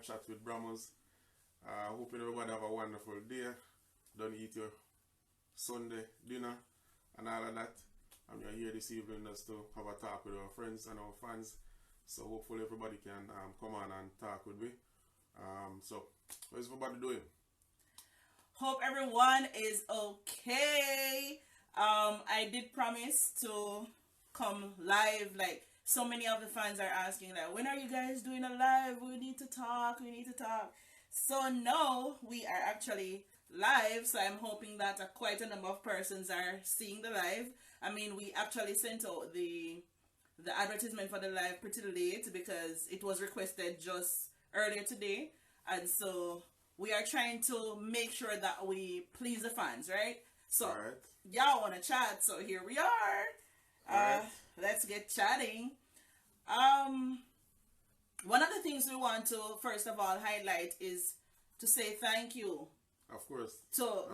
chat with Brahmas. Hoping everybody have a wonderful day. Don't eat your Sunday dinner and all of that. And you're here this evening just to have a talk with our friends and our fans. So hopefully everybody can come on and talk with me. So how's everybody doing? Hope everyone is okay. I did promise to come live. Like, so many of the fans are asking, like, when are you guys doing a live? We need to talk. So now we are actually live. So I'm hoping that quite a number of persons are seeing the live. I mean, we actually sent out the advertisement for the live pretty late because it was requested just earlier today. And so we are trying to make sure that we please the fans, right? So y'all want to chat, so here we are. Let's get chatting. One of the things we want to first of all highlight is to say thank you. Of course. To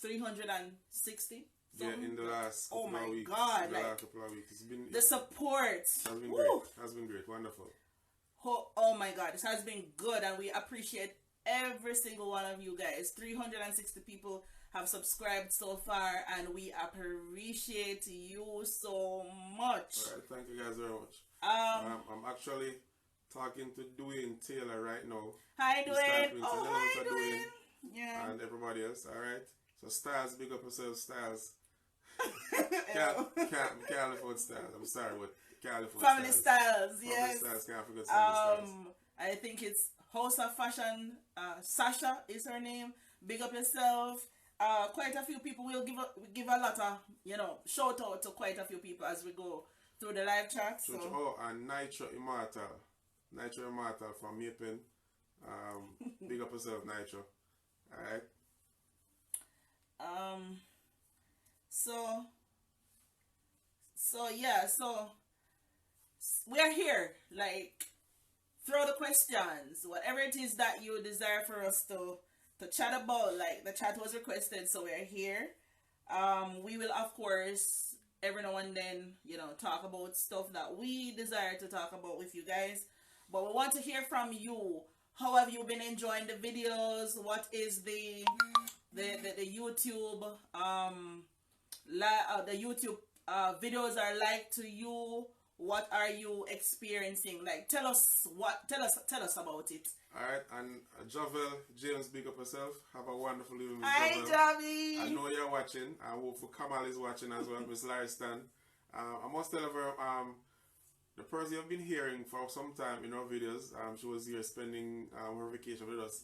360. Yeah, in the last couple of weeks. God, last couple of weeks. It's been the support has been great. Has been great. Wonderful. Oh my God, this has been good, and we appreciate every single one of you guys. 360 people have subscribed so far, and we appreciate you so much. All right, thank you guys very much. I'm actually talking to Dwayne Taylor right now. Hi, Dwayne. Hi, Dwayne. Yeah. And everybody else. All right. So Styles, big up yourself, Styles. can't afford Styles. I'm sorry, but can't afford Family Styles. Yes. Family Styles, can't forget Styles. I think it's House of Fashion. Sasha is her name. Big up yourself. Quite a few people will give a lot of shout out to quite a few people as we go through the live chat. So. Oh, and Nitro Immortal from Mapen. Big up yourself, Nitro. Alright. So we're here. Like, throw the questions, whatever it is that you desire for us to chat about. Like, the chat was requested, so we're here. We will, of course, every now and then, talk about stuff that we desire to talk about with you guys. But we want to hear from you. How have you been enjoying the videos? What is the YouTube the YouTube videos are like to you? What are you experiencing? Like, tell us about it. Alright, and Javel, James, big up yourself. Have a wonderful evening. Hi, Javi. I know you're watching. I hope Kamal is watching as well, Miss Laristan. I must tell her, the person you've been hearing for some time in our videos, she was here spending her vacation with us.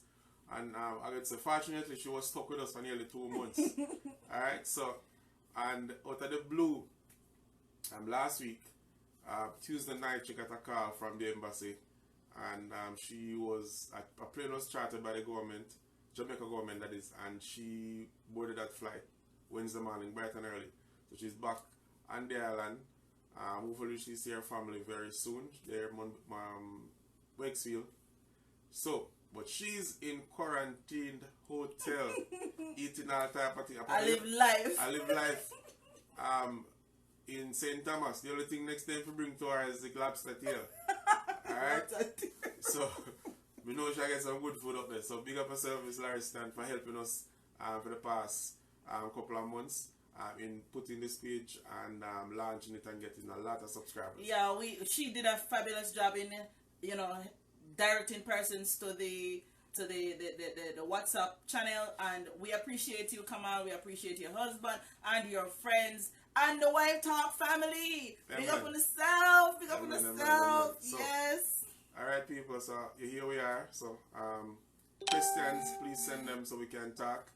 And I would say, fortunately, she was stuck with us for nearly 2 months. Alright, so, and out of the blue, last week, Tuesday night, she got a call from the embassy. And she was, a plane was chartered by the government, Jamaica government that is, and she boarded that flight Wednesday morning, bright and early. So she's back on the island. Hopefully she see her family very soon. They're in Wakesfield. So, but she's in quarantined hotel, eating all type of things. I live life. In St. Thomas. The only thing next time to bring to her is the lobster tail. Alright? So, we know she'll get some good food up there. So, big up yourself, Miss Laristan, for helping us for the past couple of months in putting this page and launching it and getting a lot of subscribers. Yeah, she did a fabulous job in, directing persons to the WhatsApp channel, and we appreciate you, Kamal. We appreciate your husband and your friends and the Wife Talk family. Big up on yourself. Big up on yourself. Yes. All right, people. So here we are. So questions, please send them so we can talk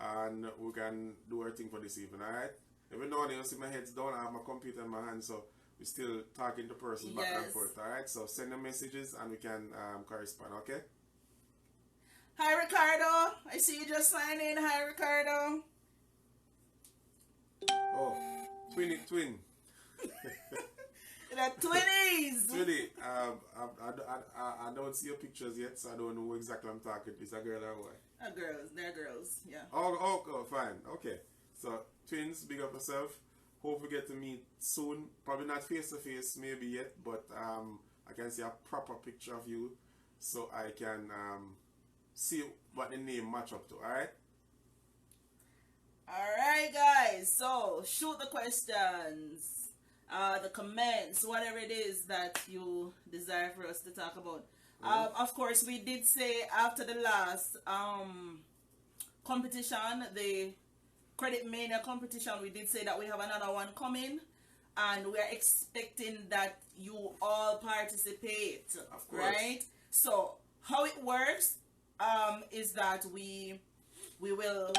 and we can do our thing for this evening. All right. Every now and then you see my head's down. I have my computer in my hand, so we're still talking to person back and forth. All right. So send them messages and we can correspond. Okay. Hi, Ricardo. I see you just signed in. Hi, Ricardo. Oh, twin. The twinnies. Twinny. I don't see your pictures yet, so I don't know who exactly I'm talking to. Is a girl or what? Girls. They're girls. Yeah. Oh, fine. Okay. So twins, big up yourself. Hope we get to meet soon. Probably not face to face, maybe yet, but I can see a proper picture of you so I can see what the name match up to. Alright? Alright, guys. So, shoot the questions, the comments, whatever it is that you desire for us to talk about. Of course, we did say after the last competition, the Credit Mania competition, we did say that we have another one coming, and we are expecting that you all participate. Of course. Right? So, how it works is that we will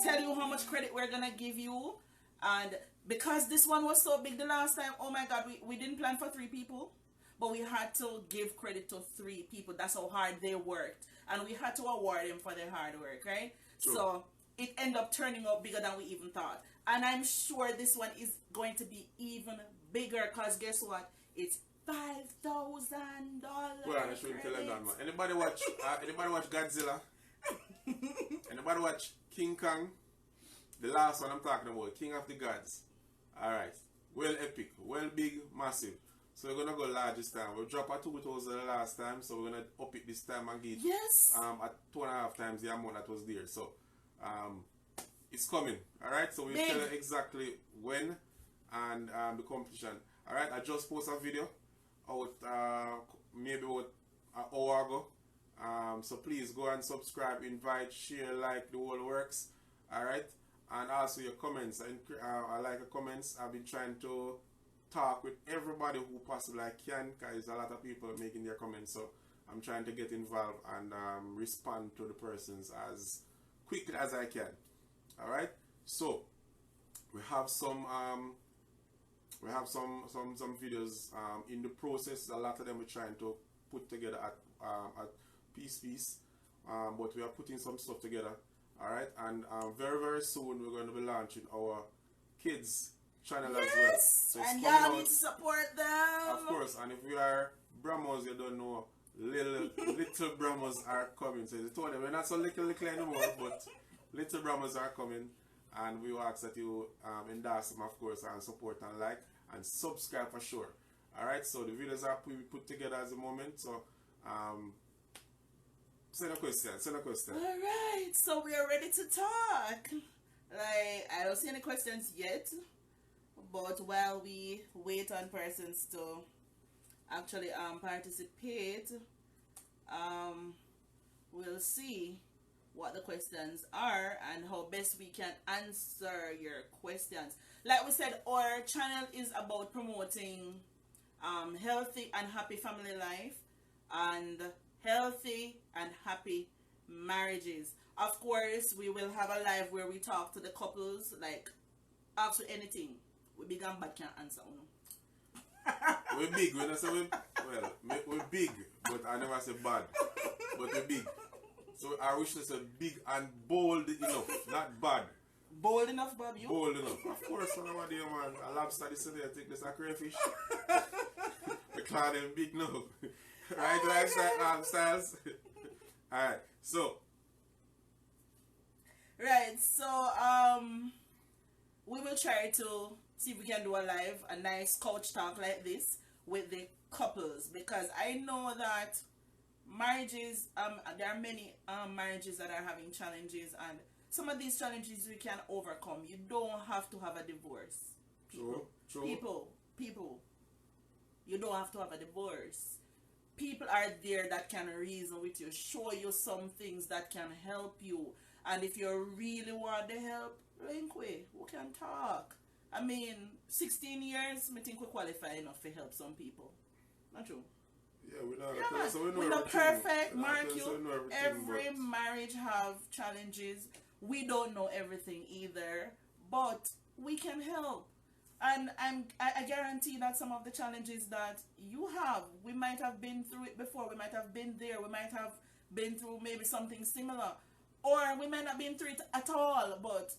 tell you how much credit we're gonna give you, and because this one was so big the last time, oh my god, we didn't plan for 3 people, but we had to give credit to 3 people. That's how hard they worked, and we had to award them for their hard work, right? True. So it ended up turning out bigger than we even thought, and I'm sure this one is going to be even bigger, because guess what, it's $5,000. Well, I shouldn't tell them that, man. Anybody watch Godzilla? Anybody watch King Kong? The last one I'm talking about, King of the Gods. Alright. Well epic, well big, massive. So we're gonna go large this time. We dropped at 2,000 the last time, so we're gonna up it this time and get at 2.5 times the amount that was there. So it's coming. Alright, so we'll tell you exactly when and the competition. Alright, I just posted a video out maybe about an hour ago. So please go and subscribe, invite, share, like, the whole works. Alright, and also your comments. I like the comments. I've been trying to talk with everybody who possibly I can, because a lot of people are making their comments, so I'm trying to get involved and respond to the persons as quickly as I can. Alright, so we have some videos in the process. A lot of them we're trying to put together at piece, but we are putting some stuff together. Alright, and very soon we're going to be launching our kids channel as well. So and y'all need to support them. Of course, and if you are Brahmos, you don't know, little Brahmos are coming. So they told them we're not so little anymore, but little Brahmos are coming, and we will ask that you endorse them, of course, and support and like and subscribe for sure. Alright, so the videos are put together at the moment. So send a question. Alright, so we are ready to talk. Like, I don't see any questions yet, but while we wait on persons to actually participate, we'll see what the questions are and how best we can answer your questions. Like we said, our channel is about promoting healthy and happy family life and healthy and happy marriages. Of course, we will have a live where we talk to the couples, like ask you anything. We big and bad can't answer. We're big. We don't say we're big, but I never say bad. But we're big. So our wish is big and bold enough, not bad. Bold enough, Bob? You? Bold enough. Of course, nobody, man. A lobster this today, I think this a crayfish. The cloud them big now. Right, lifestyle styles. Alright, so. Right, so we will try to see if we can do a nice couch talk like this with the couples, because I know that marriages, there are many marriages that are having challenges, and some of these challenges we can overcome. You don't have to have a divorce. People, you don't have to have a divorce. People are there that can reason with you, show you some things that can help you, and if you really want the help, link we can talk. I mean, 16 years, I think we qualify enough to help some people. Not true? Yeah, we're not perfect, mark you. Every marriage have challenges. We don't know everything either, but we can help. And I guarantee that some of the challenges that you have, we might have been through it before. We might have been there. We might have been through maybe something similar, or we might not been through it at all. But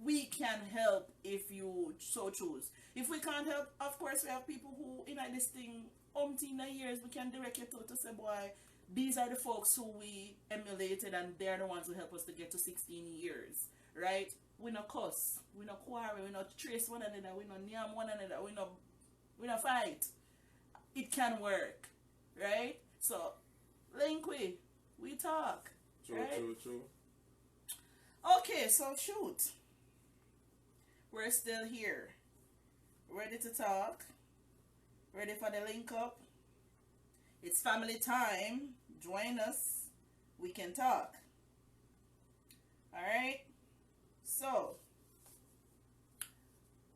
we can help if you so choose. If we can't help, of course, we have people who in this thing umpteen years we can direct you to say, boy, these are the folks who we emulated, and they're the ones who help us to get to 16 years, right? We no cuss, we no quarrel, we no trace one another, we no name one another, we no fight. It can work, right? So link we talk. True, Right? true. Okay, so shoot. We're still here. Ready to talk? Ready for the link up? It's family time. Join us. We can talk. Alright? So,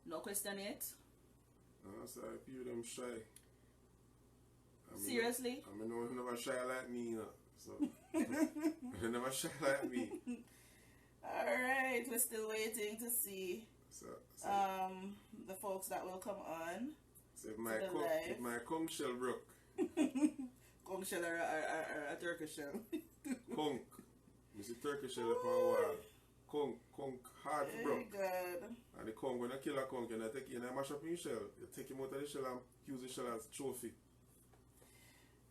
no question yet? Sorry, people them shy. Seriously? I mean, no one never shy like me, you know. So, they never shy like me. Alright, we're still waiting to see So the folks that will come on. so if live. my conch shell broke, Conch shell or a Turkish shell? conch. You see Turkish shell upon a wall. Conch hard Very broke. good. And the conch, when you kill a conch, you take you mash up in shell. You take him out of the shell and use the shell as trophy.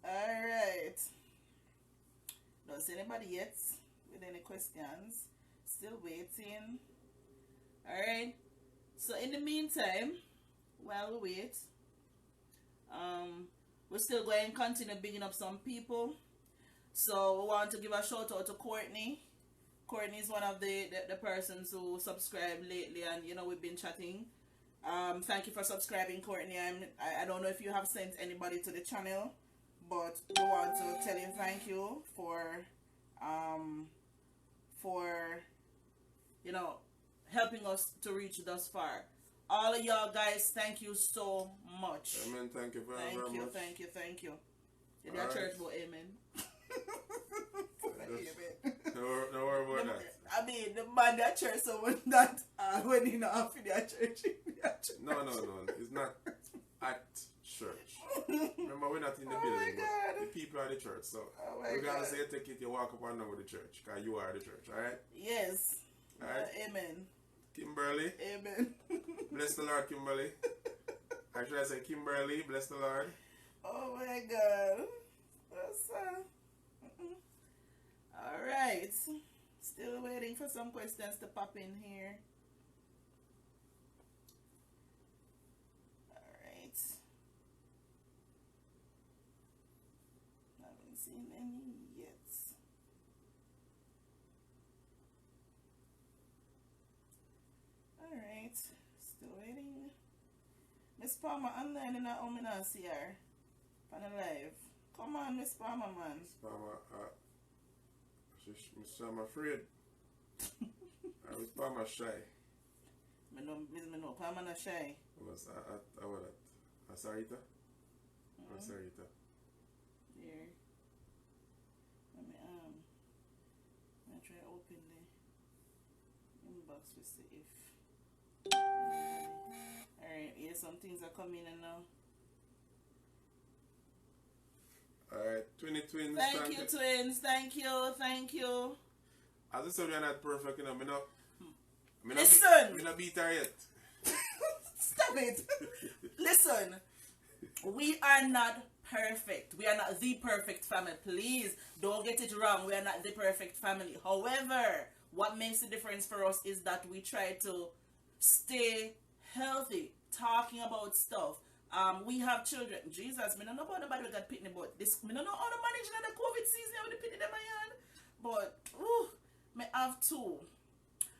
Alright. Don't see anybody yet with any questions. Still waiting. Alright. So in the meantime, while we wait, we're still going to continue bigging up some people. So we want to give a shout out to Courtney. Courtney is one of the persons who subscribed lately, and you know we've been chatting. Thank you for subscribing, Courtney. I don't know if you have sent anybody to the channel, but we want to tell you thank you for you know helping us to reach thus far. All of y'all guys, thank you so much. Amen. Thank you very much. Thank you. Did All that right. church go amen? No worry about that. I mean, the man that church, someone that when he not off in their church. No. It's not at church. Remember, we're not in the Oh building, my God. but the people are the church. So, Oh my regardless God. of you take it, you walk up and down with the church, because you are the church, alright? Yes. Alright? Amen. Kimberly, Amen. bless the Lord, Kimberly. Actually, I say Kimberly, bless the Lord. Oh my God. That's all right. Still waiting for some questions to pop in here. All right. Haven't seen any yet. All right. Still waiting. Miss Palmer, I'm learning that I'm not see her on the live. Come on, Miss Palmer, man. Miss Palmer afraid. Miss Palmer shy. Me know, Palmer not shy. Was what that? Sarita? Or Sarita? Here. Let me I'm try to open the inbox to see if alright, yeah, some things are coming in now. Alright, Twinny Twins. Thank you, twins. Thank you. As I said, we are not perfect, you know. Listen. We not beat her yet. Stop it. Listen, we are not perfect. We are not the perfect family. Please don't get it wrong. We are not the perfect family. However, what makes the difference for us is that we try to stay healthy, talking about stuff. We have children. Jesus, me don't know about nobody got pitney, but this me don't know how to manage in the COVID season with the pitney in my hand. But me have two.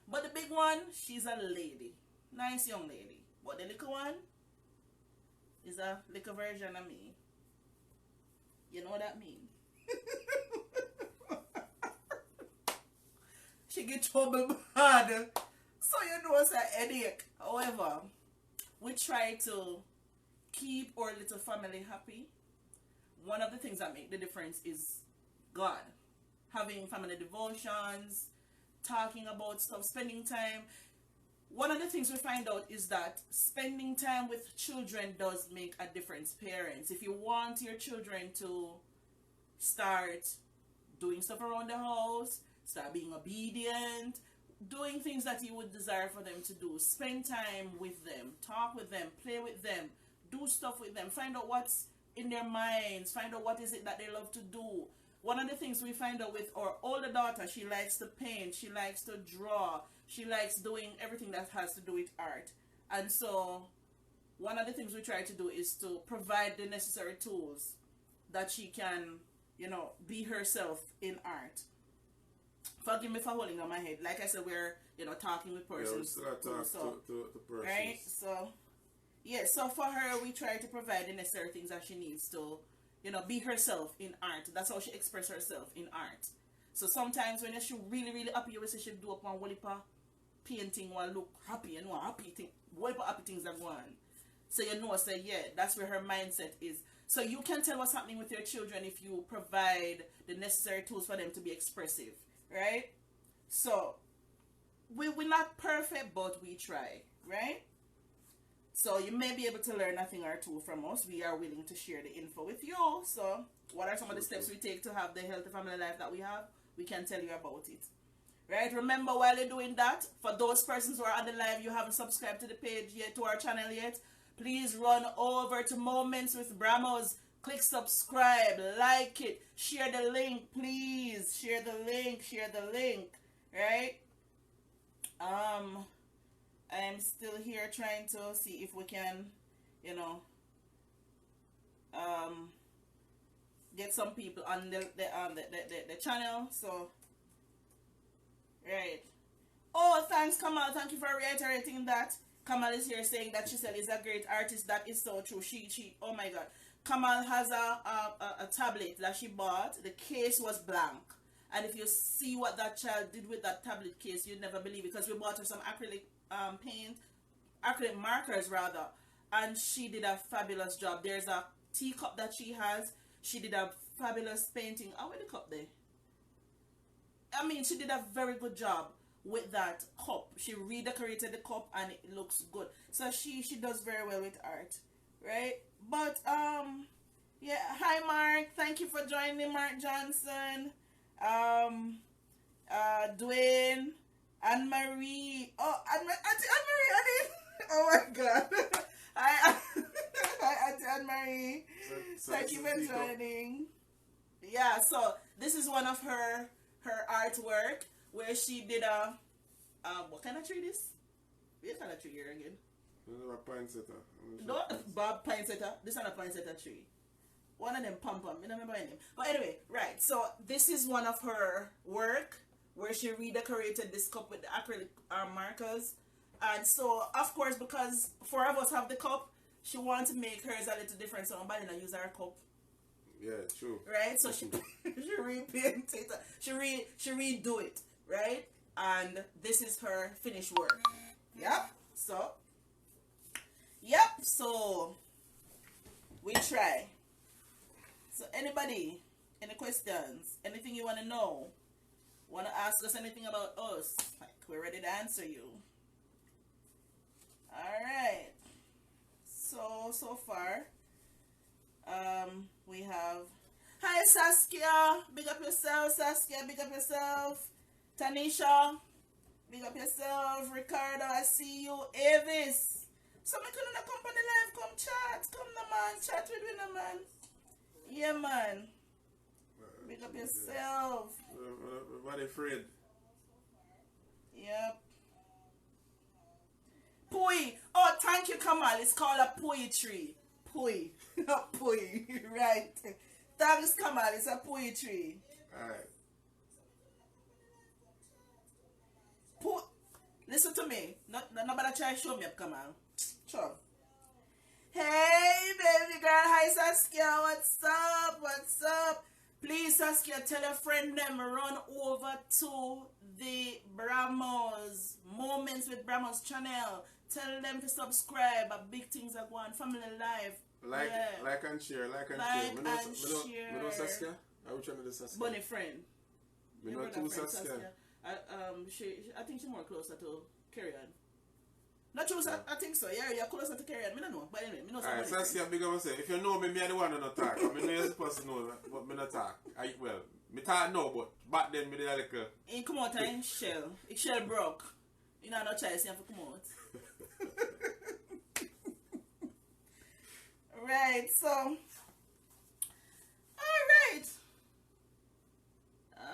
But the big one, she's a lady. Nice young lady. But the little one is a little version of me. You know what that means? She get trouble bad. So you know it's a headache. However, we try to keep our little family happy. One of the things that make the difference is God. Having family devotions, talking about stuff, spending time. One of the things we find out is that spending time with children does make a difference. Parents, if you want your children to start doing stuff around the house, start being obedient, doing things that you would desire for them to do, spend time with them, talk with them, play with them, do stuff with them, find out what's in their minds, find out what is it that they love to do. One of the things we find out with our older daughter, she likes to paint, she likes to draw, she likes doing everything that has to do with art. And so one of the things we try to do is to provide the necessary tools that she can, you know, be herself in art. Forgive me for holding on my head. Like I said, we're, you know, talking with Yeah, we persons. still have to talk so, to persons. right? So, yeah, so for her, we try to provide the necessary things that she needs to, you know, be herself in art. That's how she expresses herself in art. So sometimes when she really, really happy, you will see she do up one whole heap of painting while look happy and one happy thing, whole heap of happy things that go on. So you know, say, yeah, that's where her mindset is. So you can tell what's happening with your children if you provide the necessary tools for them to be expressive, right? So we're not perfect, but we try, right? So you may be able to learn a thing or two from us. We are willing to share the info with you. So what are some of the steps we take to have the healthy family life that we have? We can tell you about it. Right? Remember, while you're doing that, for those persons who are on the live, you haven't subscribed to the page yet, to our channel yet, please run over to Moments with Bramos. Click subscribe, like it, share the link, please. Share the link, right? I'm still here trying to see if we can, you know, get some people on the channel. So, right. Oh, thanks, Kamal. Thank you for reiterating that. Kamal is here saying that Chiselle is a great artist. That is so true. She. Oh my God. Kamal has a tablet that she bought. The case was blank. And if you see what that child did with that tablet case, you'd never believe it. Because we bought her some acrylic paint, acrylic markers rather, and she did a fabulous job. There's a teacup that she has. She did a fabulous painting. Oh, where the cup there? I mean, she did a very good job with that cup. She redecorated the cup and it looks good. So she does very well with art, right? But yeah. Hi, Mark. Thank you for joining, Mark Johnson. Dwayne, Anne-Marie. Oh, Anne-Marie. Oh my God. Hi, Auntie Anne-Marie. Thank you for joining. Yeah, so this is one of her artwork where she did a what kind of tree this? What kind of tree here again? A poinsettia. No, Bob poinsettia. This is not a poinsettia tree. One of them pom-pom. I don't remember her name. But anyway, right. So this is one of her work where she redecorated this cup with the acrylic markers. And so, of course, because four of us have the cup, she wanted to make hers a little different. So nobody not use her cup. Yeah, true. Right? So she repaint it. She redo it. Right? And this is her finished work. Yep. So we try. So anybody, any questions, anything you want to know, want to ask us anything about us, like, we're ready to answer you. Alright. So far, we have, hi Saskia, big up yourself. Saskia, big up yourself. Tanisha, big up yourself. Ricardo, I see you. Avis, so me couldn't come on the live, come chat, come the man, chat with me the man. Yeah, man. Big up yourself. Everybody afraid. Yep. Pui. Oh, thank you, Kamal. It's called a poetry. Pui. Not pui. Right. Thanks, Kamal. It's a poetry. Alright. Listen to me. Nobody try to show me up, Kamal. Sure. Hey, baby girl. Hi, Saskia. What's up? What's up? Please, Saskia, tell a friend them run over to the Bramos, Moments with Bramos channel. Tell them to subscribe. Big things are going. Family life. Like and share. Like and share. Me know Saskia? I will try to do Saskia. Bunny friend. Me know two Saskia. I think she's more closer to Carrie Ann. Not true, I think so. Yeah, you're closer to Carrie Ann. I don't know. But anyway, I know alright, Saskia, big up myself. If you know me, I the one to not talk. I know you're supposed to know, but me not talk. Well, me talk now, but back then me did a little. In come out in shell. If shell broke, you know no choice, you have to come out. Right, so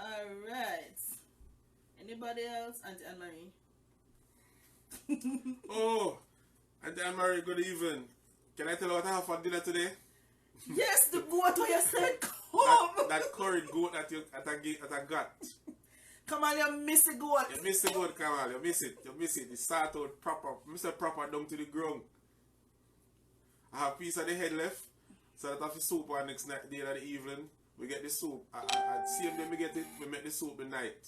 Alright. Anybody else? Auntie Anne-Marie. Oh, Auntie Anne-Marie, good evening. Can I tell you what I have for dinner today? Yes, the boat you said. that curried goat that you that I got. Come on, you miss the goat. You miss the goat, Kamal. You miss it. You miss it. It start out proper. Mr. Proper down to the ground. I have a piece of the head left. So that after soup on next night, day of the evening, we get the soup. I see them we get it, we make the soup at night.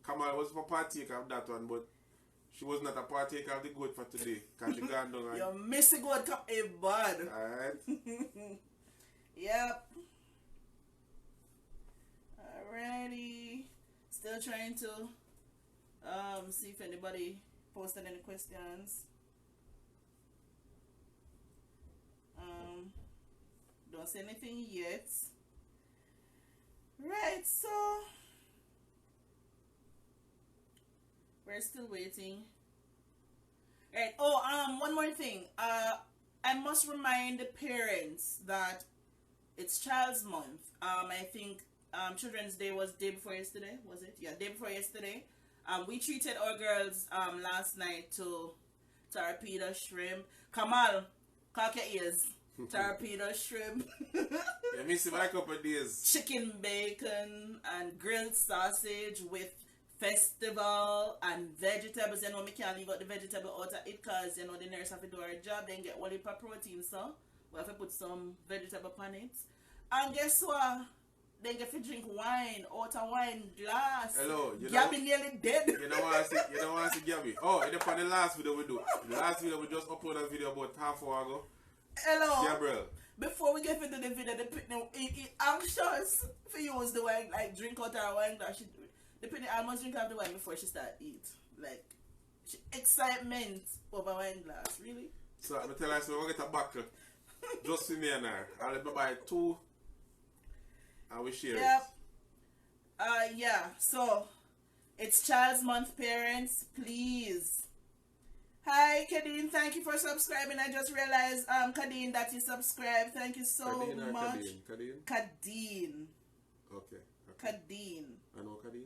Kamal was for partaker of that one, but she was not a partaker of the goat for today. Because she gone down and... You miss the goat, come a bad. Alright. Yep. Alrighty. Still trying to see if anybody posted any questions. Don't say anything yet. Right, so we're still waiting. Right. Oh, one more thing. I must remind the parents that it's Child's Month. I think Children's Day was day before yesterday, was it? Yeah, day before yesterday. We treated our girls last night to torpedo shrimp. Kamal, cock your ears. Torpedo shrimp. You miss it by a couple of days. Chicken bacon and grilled sausage with festival and vegetables. You know, me can't leave out the vegetable out of it because, you know, the nurse have to do her job, then get one heap of protein, so we have to put some vegetable on it. And guess what? They get to drink wine out of wine glass. Hello, you Gabby know, nearly dead. You don't want to see Gabby. Oh, it upon the last video we do. The last video we just uploaded a video about half an hour ago. Hello. Gabriel. Before we get into the video, the pitney anxious for use the wine, like drink out her wine glass. The pitney almost drink out the wine before she start eat. Like excitement over wine glass, really. So I'm tell her, so we'll get a buckle just for me and her. I'll let me buy two and we share Yep. it. Yeah. So it's Child's Month, parents. Please. Hi, Kadeen. Thank you for subscribing. I just realized, Kadeen, that you subscribed. Thank you so Kadeen or much. Kadeen? Kadeen. Okay. Kadeen. I know Kadeen.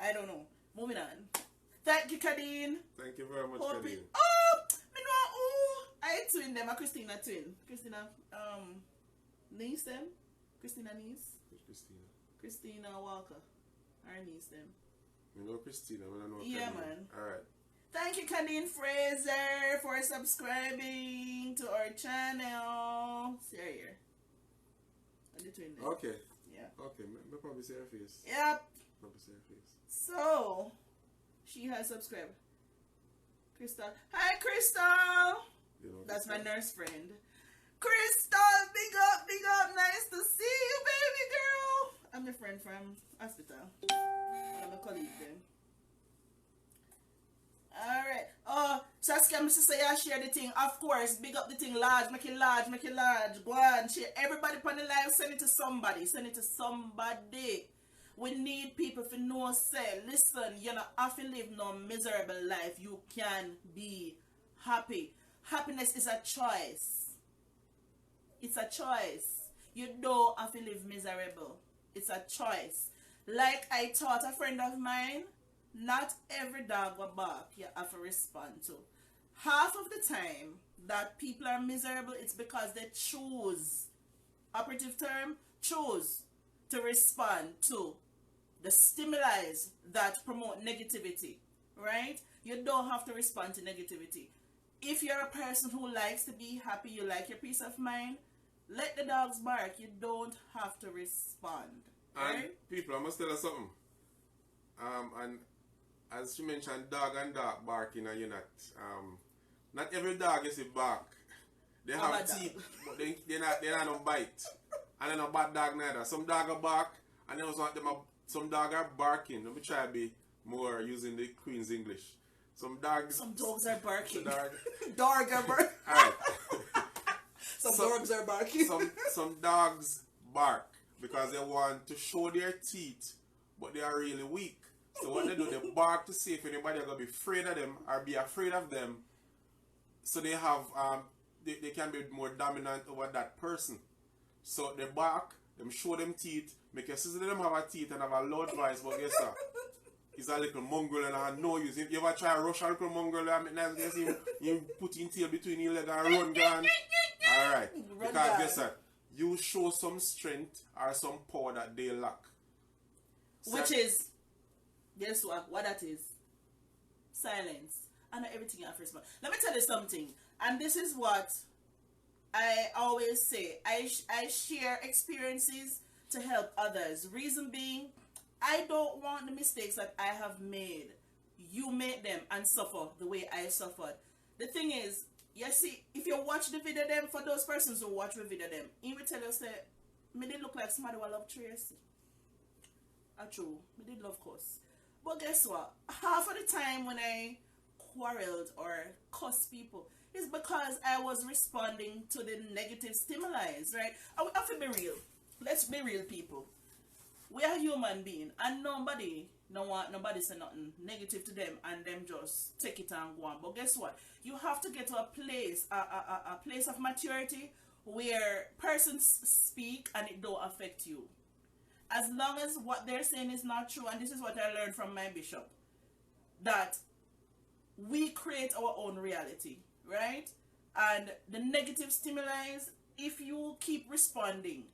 I don't know. Moving on. Thank you, Kadeen. Thank you very much, Hope Kadeen. it- Oh, me know. Oh, I twin them. A Christina twin. Christina, niece them. Christina niece. Christina. Christina Walker. Our niece them. You know Christina, I don't know Yeah, Kadeen. man. Alright. Thank you, Kadeen Fraser, for subscribing to our channel. See her here. And the twin there. Okay. Yeah. Okay, me probably see her face. Yep. Probably see her face. So, she has subscribed. Crystal. Hi, Crystal. You know, That's my Christina. nurse friend. Crystal, big up, big up. Nice to see you, baby girl. I'm your friend from hospital. I'm a colleague then. Alright. Oh, Saskia, Mr. Say I share the thing. Of course, big up the thing large, make it large, make it large. Go on, share. Everybody on the live, send it to somebody. Send it to somebody. We need people to know, say, listen, you don't have to live no miserable life. You can be happy. Happiness is a choice. It's a choice. You don't have to live miserable. It's a choice. Like I taught a friend of mine, not every dog will bark you have to respond to. Half of the time that people are miserable, it's because they choose, operative term, choose to respond to the stimuli that promote negativity, right? You don't have to respond to negativity. If you're a person who likes to be happy, you like your peace of mind, let the dogs bark. You don't have to respond. And Right? people, I must tell you something. And as she mentioned, dog and dog barking a unit. Not every dog is a bark. They How have about teeth, that? but they not no bite. And they're not bad dog neither. Some dog are bark, and then also some dog are barking. Let me try to be more using the Queen's English. Some dogs. Some dogs are barking. Dog. Dog are barking. Alright. Some So- dogs are barking. some dogs bark because they want to show their teeth, but they are really weak. So what they do, they bark to see if anybody are gonna be afraid of them or be afraid of them. So they have they can be more dominant over that person. So they bark, them show them teeth, make your sister them have a teeth and have a loud voice, but guess what? He's a little mongrel and I have no use. If you ever try to rush a little mongrel, I mean, guess him put his tail between your leg and run down. Alright. Run Because down. guess what? you show some strength or some power that they lack. Which is, guess what that is? Silence. And not everything you have to respond. Let me tell you something. And this is what I always say. I share experiences to help others. Reason being, I don't want the mistakes that I have made. You make them and suffer the way I suffered. The thing is, you see, if you watch the video them, for those persons who watch the video them, he will tell you, say, me did look like somebody who love Tracy. True, me did love course. But guess what? Half of the time when I quarreled or cussed people, it's because I was responding to the negative stimuli, right? I have to be real. Let's be real, people. We are human beings, and nobody say nothing negative to them, and them just take it and go on. But guess what? You have to get to a place, a place of maturity where persons speak and it don't affect you. As long as what they're saying is not true, and this is what I learned from my bishop, that we create our own reality, right? And the negative stimuli, if you keep responding,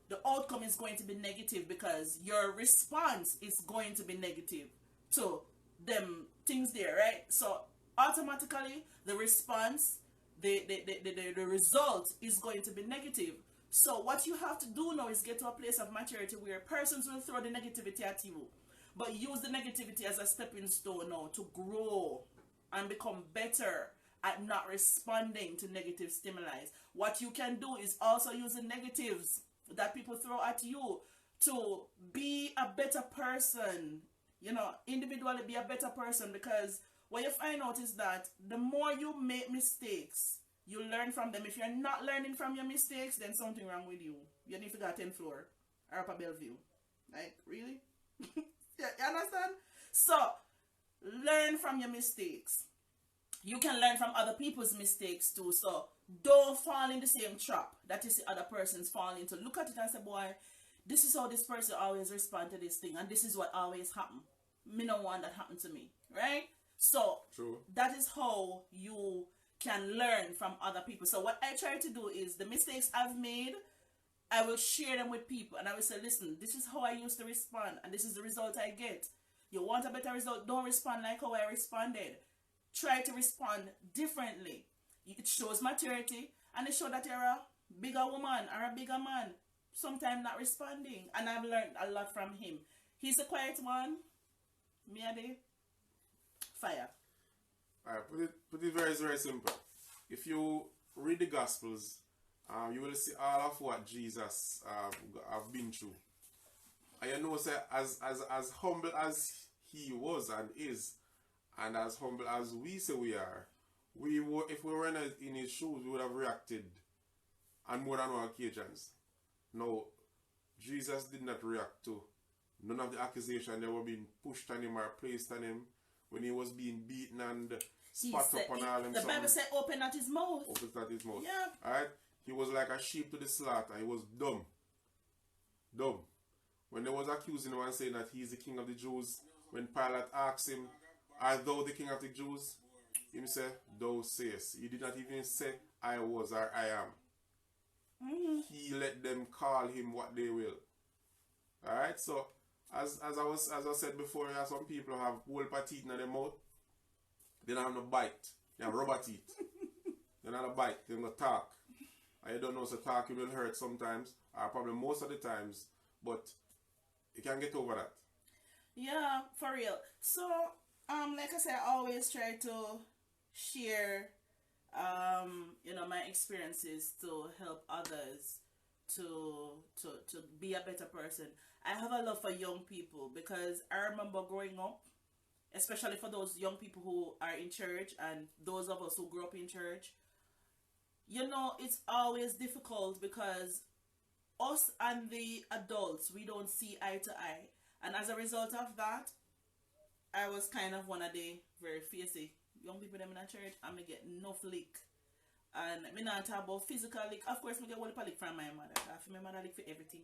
the outcome is going to be negative because your response is going to be negative to them things there, right? So automatically the response, the result is going to be negative. So what you have to do now is get to a place of maturity where persons will throw the negativity at you, but use the negativity as a stepping stone now to grow and become better at not responding to negative stimuli. What you can do is also use the negatives that people throw at you to be a better person, individually be a better person, because what you find out is that the more you make mistakes, you learn from them. If you're not learning from your mistakes, then something wrong with you. You need to go 10th floor or up a Bellevue. Like, really? You understand? So, learn from your mistakes. You can learn from other people's mistakes too. So, don't fall in the same trap that you see other persons fall into. Look at it and say, boy, this is how this person always respond to this thing, and this is what always happen. Me no want that happen to me, right? So, true. That is how you can learn from other people. So what I try to do is the mistakes I've made, I will share them with people, and I will say, listen, this is how I used to respond, and this is the result I get. You want a better result? Don't respond like how I responded. Try to respond differently. It shows maturity, and it shows that you're a bigger woman or a bigger man. Sometimes not responding, and I've learned a lot from him. He's a quiet one. Me a day. Fire. Alright, put it very, very simple. If you read the Gospels, you will see all of what Jesus have been through. And you know, say, as humble as he was and is, and as humble as we say we are, if we were in his shoes, we would have reacted on more than one occasions. No, Jesus did not react to none of the accusations that were being pushed on him or placed on him when he was being beaten and spat up on all him. The Bible said, open at his mouth. Open at his mouth. Yeah. Alright? He was like a sheep to the slaughter. He was dumb. Dumb. When they was accusing him and saying that he is the king of the Jews, when Pilate asked him, are thou the king of the Jews? He said, thou sayest. He did not even say, I was or I am. Mm-hmm. He let them call him what they will. Alright? So, as I said before, some people have whole teeth in their mouth. They don't have no bite. They have rubber teeth. They don't have a bite. They don't talk. And you don't know, so talking will hurt sometimes, or probably most of the times, but you can get over that. Yeah, for real. So, like I said, I always try to share, my experiences to help others to be a better person. I have a love for young people because I remember growing up, especially for those young people who are in church and those of us who grew up in church. It's always difficult because us and the adults, we don't see eye to eye. And as a result of that, I was kind of one of the very fiercey young people them in a church, and me get enough lick. And me not talk about physical lick. Of course, me get one lick from my mother. My mother lick for everything.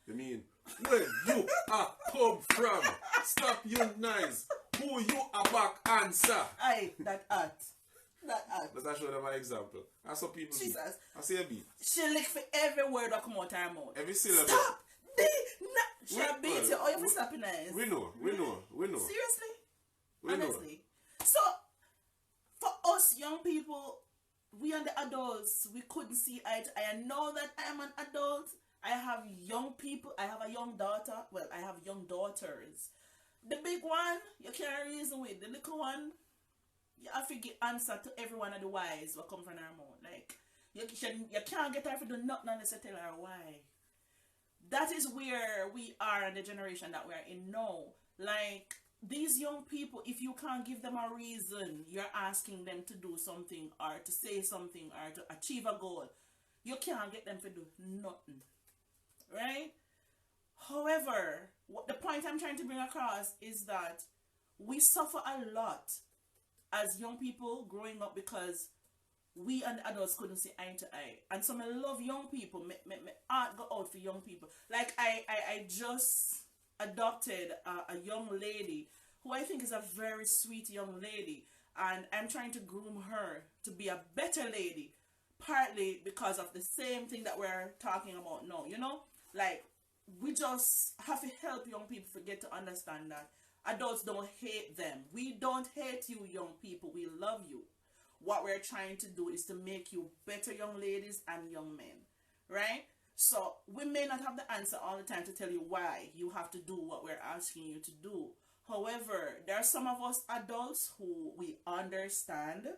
You mean, where you are come from? Stop you nice. Who you are back answer? Aye, that art. That act. Let's not show them an example. That's what people beat. Jesus. I say a beat. She lick for every word that come out her mouth. Every syllable. Stop! She a beat you. Oh, you have to slap in her eyes. We know. Seriously? We know. Honestly. So, for us young people, we and the adults, we couldn't see eye to eye. I know that I am an adult. I have young people. I have a young daughter. Well, I have young daughters. The big one, you can't reason with. The little one, you have to give answer to every one of the whys what come from her mouth. Like, you can't get her to do nothing unless you tell her why. That is where we are in the generation that we are in now. Like, these young people, if you can't give them a reason, you're asking them to do something or to say something or to achieve a goal, you can't get them to do nothing. Right? However, the point I'm trying to bring across is that we suffer a lot as young people growing up because we and the adults couldn't see eye to eye. And so I love young people. My heart go out for young people. Like I just adopted a young lady who I think is a very sweet young lady. And I'm trying to groom her to be a better lady. Partly because of the same thing that we're talking about now. You know? Like, we just have to help young people forget to understand that adults don't hate them. We don't hate you, young people. We love you. What we're trying to do is to make you better young ladies and young men. Right? So, we may not have the answer all the time to tell you why you have to do what we're asking you to do. However, there are some of us adults who we understand.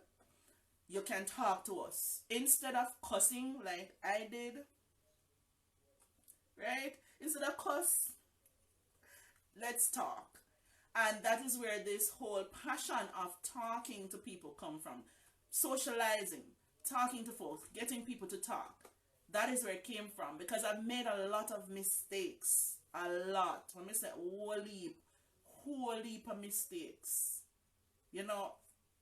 You can talk to us. Instead of cussing like I did. Right? Instead of cuss, let's talk. And that is where this whole passion of talking to people come from. Socializing, talking to folks, getting people to talk. That is where it came from. Because I've made a lot of mistakes. A lot. When I say whole heap of mistakes. You know,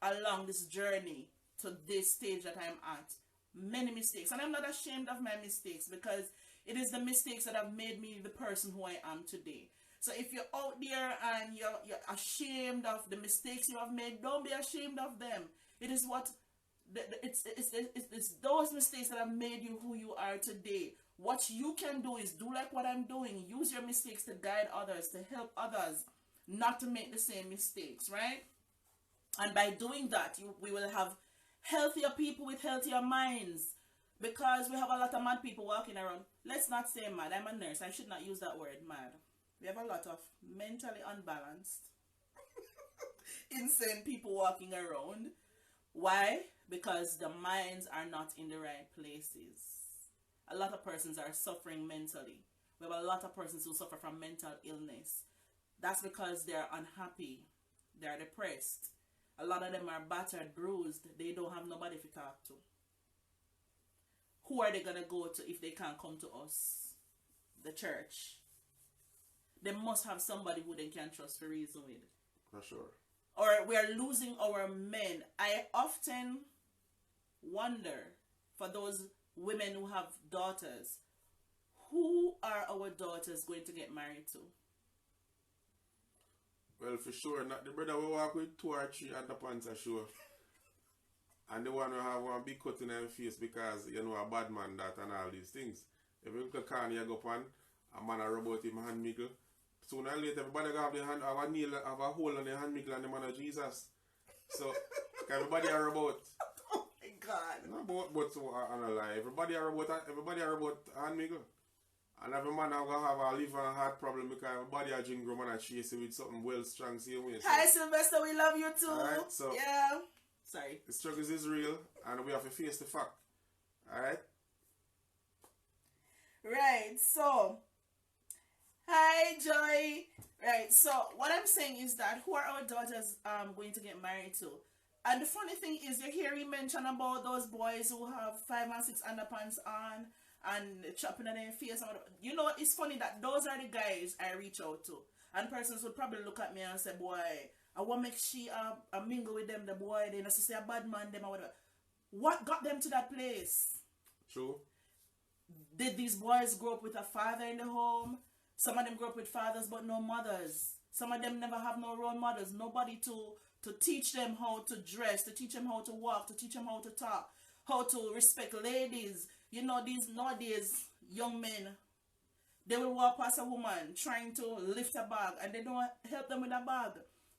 along this journey to this stage that I'm at. Many mistakes. And I'm not ashamed of my mistakes because it is the mistakes that have made me the person who I am today. So if you're out there and you're ashamed of the mistakes you have made, don't be ashamed of them. It is what it's those mistakes that have made you who you are today. What you can do is do like what I'm doing. Use your mistakes to guide others, to help others not to make the same mistakes, right? And by doing that, we will have healthier people with healthier minds. Because we have a lot of mad people walking around. Let's not say mad. I'm a nurse. I should not use that word, mad. We have a lot of mentally unbalanced, insane people walking around. Why? Because the minds are not in the right places. A lot of persons are suffering mentally. We have a lot of persons who suffer from mental illness. That's because they're unhappy. They're depressed. A lot of them are battered, bruised. They don't have nobody to talk to. Who are they going to go to if they can't come to us? The church. They must have somebody who they can trust for reason with. For sure. Or we are losing our men. I often wonder, for those women who have daughters, who are our daughters going to get married to? Well, for sure, not the brother we walk with 2 or 3 underpants are sure. And the one who have one big cut in their face because, you know, a bad man that and all these things. If you look at Kanye go up a man a rub out him hand mickle, sooner or later everybody have a nail, have a hole on the hand mickle and the man of Jesus. So, everybody are about. Oh my God. Not but so on a lie. Everybody are about hand mickle. And every man are going to have a liver and heart problem because everybody are drink rum and a chase it with something well strong same way. So. Hi Sylvester, we love you too. Alright, so yeah. Sorry. The struggle is real and we have to face the fact. Alright? Right, so hi Joy. Right, so what I'm saying is that who are our daughters going to get married to? And the funny thing is you hear him mention about those boys who have 5 and 6 underpants on and chopping on their face. You know, it's funny that those are the guys I reach out to. And persons would probably look at me and say, boy, I want to make she mingle with them, the boy, they not to say a bad man, them or whatever. What got them to that place? True. Did these boys grow up with a father in the home? Some of them grew up with fathers but no mothers. Some of them never have no role models, nobody to teach them how to dress, to teach them how to walk, to teach them how to talk, how to respect ladies. You know, these nowadays young men, they will walk past a woman trying to lift a bag and they don't help them with a bag.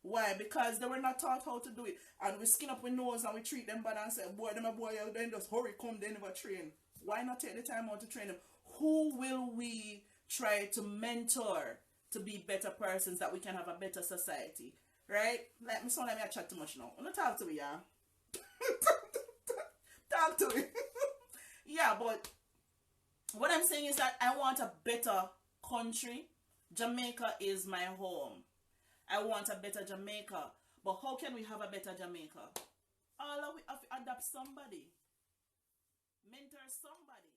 Why? Because they were not taught how to do it. And we skin up with nose and we treat them bad and say, boy, them a boy, then just hurry, come, they never train. Why not take the time out to train them? Who will we try to mentor to be better persons that we can have a better society? Right? Let me sound like I chat too much now. I'm gonna talk to me, yeah. Talk to me. Yeah, but what I'm saying is that I want a better country. Jamaica is my home. I want a better Jamaica. But how can we have a better Jamaica? All of we have to adapt somebody. Mentor somebody.